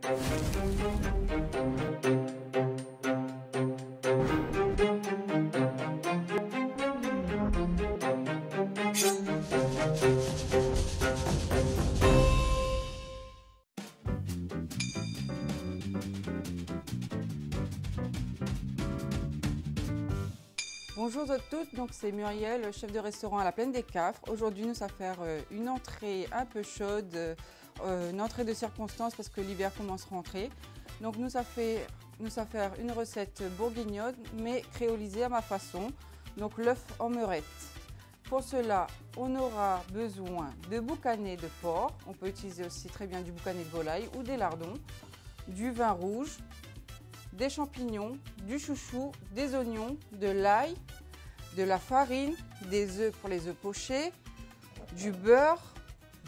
Bonjour à toutes, donc c'est Muriel, chef de restaurant à la Plaine des Cafres. Aujourd'hui, nous allons faire une entrée un peu chaude, une entrée de circonstance parce que l'hiver commence à rentrer. Donc nous allons faire une recette bourguignonne mais créolisée à ma façon, donc l'œuf en meurette. Pour cela, on aura besoin de boucanets de porc, on peut utiliser aussi très bien du boucanet de volaille ou des lardons, du vin rouge, des champignons, du chouchou, des oignons, de l'ail, de la farine, des œufs pour les œufs pochés, du beurre,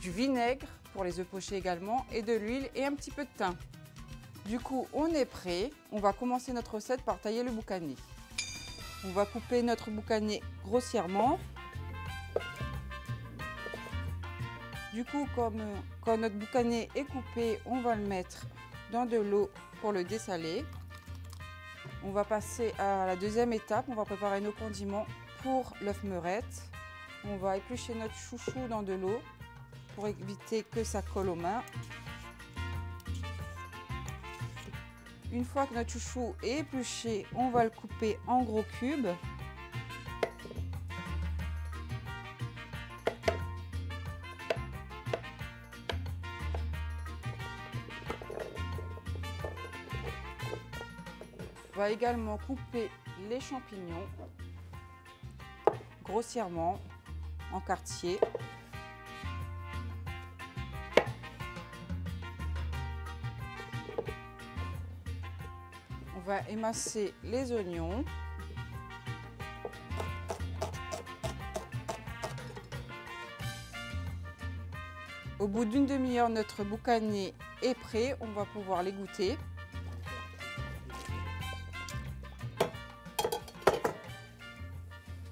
du vinaigre pour les œufs pochés également et de l'huile et un petit peu de thym. Du coup, on est prêt. On va commencer notre recette par tailler le boucanet. On va couper notre boucanet grossièrement. Du coup, quand notre boucanet est coupé, on va le mettre dans de l'eau pour le dessaler. On va passer à la deuxième étape, on va préparer nos condiments pour l'œuf meurette. On va éplucher notre chouchou dans de l'eau pour éviter que ça colle aux mains. Une fois que notre chouchou est épluché, on va le couper en gros cubes. On va également couper les champignons grossièrement en quartiers. On va émincer les oignons. Au bout d'une demi-heure, notre boucanet est prêt, on va pouvoir l'égoutter.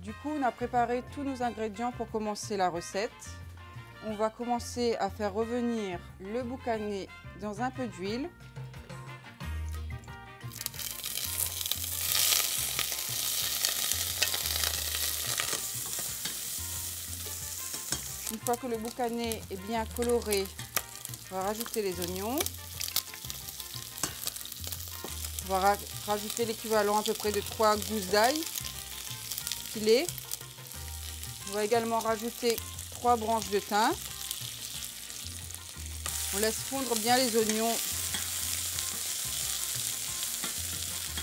Du coup, on a préparé tous nos ingrédients pour commencer la recette. On va commencer à faire revenir le boucanet dans un peu d'huile. Une fois que le boucanet est bien coloré, on va rajouter les oignons. On va rajouter l'équivalent à peu près de 3 gousses d'ail. On va également rajouter 3 branches de thym. On laisse fondre bien les oignons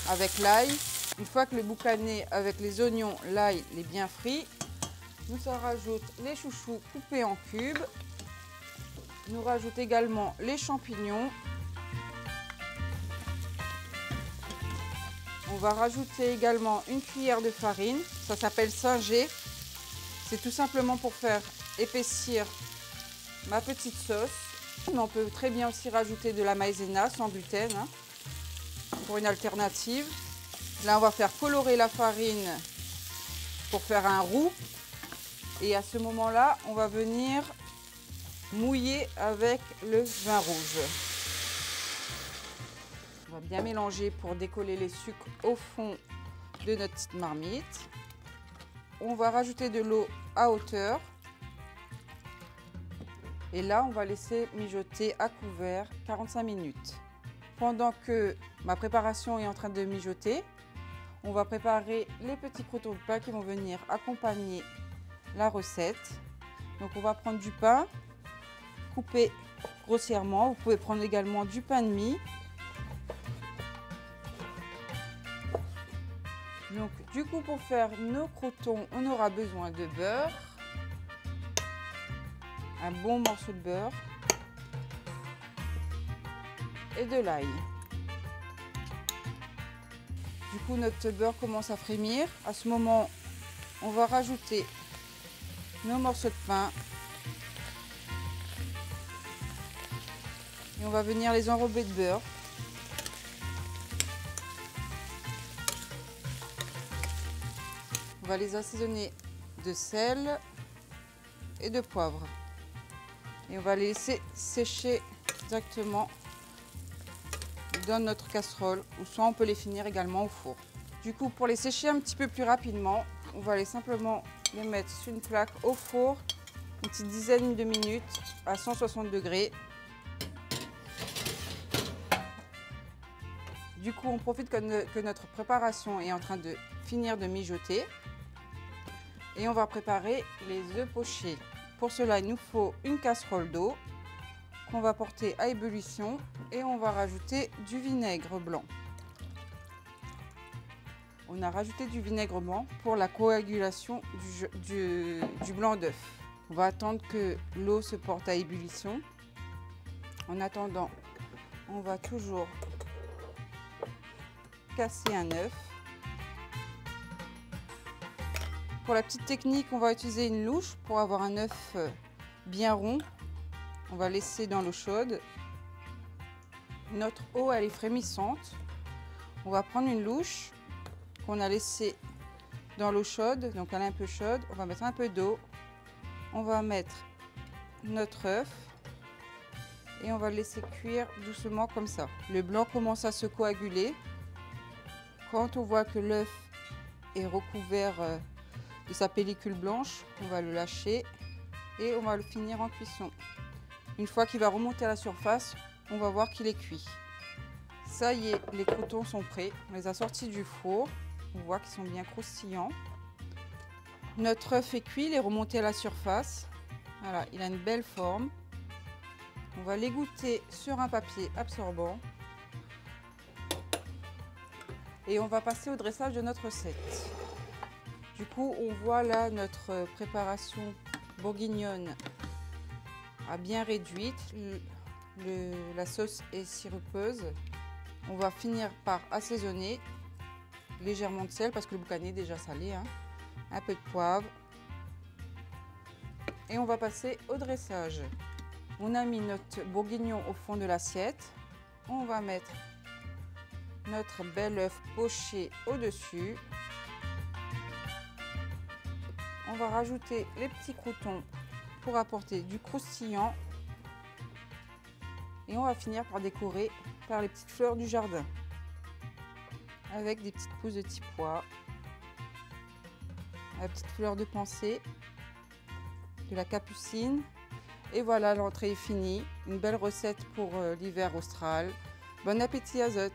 avec l'ail. Une fois que le boucanet avec les oignons, l'ail est bien frit, nous rajoute les chouchous coupés en cubes. Nous rajoute également les champignons. On va rajouter également une cuillère de farine, ça s'appelle singer. C'est tout simplement pour faire épaissir ma petite sauce. On peut très bien aussi rajouter de la maïzena sans gluten pour une alternative. Là, on va faire colorer la farine pour faire un roux. Et à ce moment-là, on va venir mouiller avec le vin rouge. On va bien mélanger pour décoller les sucres au fond de notre petite marmite. On va rajouter de l'eau à hauteur. Et là, on va laisser mijoter à couvert 45 minutes. Pendant que ma préparation est en train de mijoter, on va préparer les petits croûtons de pain qui vont venir accompagner la recette. Donc on va prendre du pain coupé grossièrement. Vous pouvez prendre également du pain de mie. Donc du coup, pour faire nos croûtons, on aura besoin de beurre, un bon morceau de beurre et de l'ail. Du coup, notre beurre commence à frémir. À ce moment, on va rajouter nos morceaux de pain et on va venir les enrober de beurre. On va les assaisonner de sel et de poivre. Et on va les laisser sécher directement dans notre casserole ou soit on peut les finir également au four. Du coup, pour les sécher un petit peu plus rapidement, on va simplement les mettre sur une plaque au four une petite dizaine de minutes à 160 degrés. Du coup, on profite que notre préparation est en train de finir de mijoter et on va préparer les œufs pochés. Pour cela, il nous faut une casserole d'eau qu'on va porter à ébullition et on va rajouter du vinaigre blanc. On a rajouté du vinaigre blanc pour la coagulation du blanc d'œuf. On va attendre que l'eau se porte à ébullition. En attendant, on va toujours casser un œuf. Pour la petite technique, on va utiliser une louche pour avoir un œuf bien rond. On va laisser dans l'eau chaude. Notre eau, elle est frémissante. On va prendre une louche qu'on a laissée dans l'eau chaude, donc elle est un peu chaude. On va mettre un peu d'eau. On va mettre notre œuf et on va le laisser cuire doucement comme ça. Le blanc commence à se coaguler. Quand on voit que l'œuf est recouvert de sa pellicule blanche, on va le lâcher et on va le finir en cuisson. Une fois qu'il va remonter à la surface, on va voir qu'il est cuit. Ça y est, les croûtons sont prêts. On les a sortis du four. On voit qu'ils sont bien croustillants. Notre œuf est cuit, il est remonté à la surface. Voilà, il a une belle forme. On va l'égoutter sur un papier absorbant. Et on va passer au dressage de notre recette. Du coup, on voit là notre préparation bourguignonne a bien réduite. La sauce est sirupeuse. On va finir par assaisonner légèrement de sel parce que le boucané est déjà salé. Un peu de poivre. Et on va passer au dressage. On a mis notre bourguignon au fond de l'assiette. On va mettre notre bel œuf poché au-dessus. On va rajouter les petits croûtons pour apporter du croustillant. Et on va finir par décorer par les petites fleurs du jardin avec des petites pousses de petits pois, la petite fleur de pensée, de la capucine. Et voilà, l'entrée est finie. Une belle recette pour l'hiver austral. Bon appétit à Zot!